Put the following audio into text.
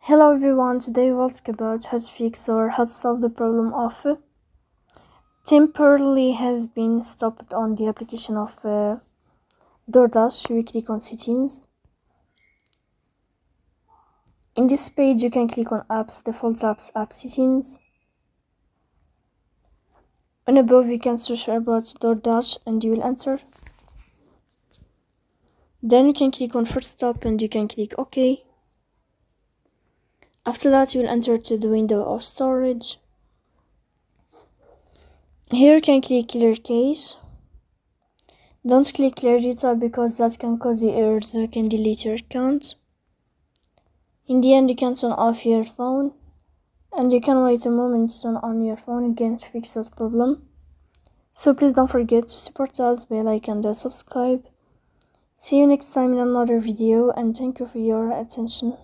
Hello everyone, today we'll talk about how to fix or how to solve the problem of temporarily has been stopped on the application of DoorDash. We click on settings. In this page you can click on apps, default apps, app settings. And above you can search about DoorDash and you will enter. Then you can click on first stop and you can click OK. After that you will enter to the window of storage. Here you can click clear cache. Don't click clear data because that can cause you errors that can delete your account. In the end you can turn off your phone and you can wait a moment to turn on your phone again to fix that problem. So please don't forget to support us by like and subscribe. See you next time in another video and thank you for your attention.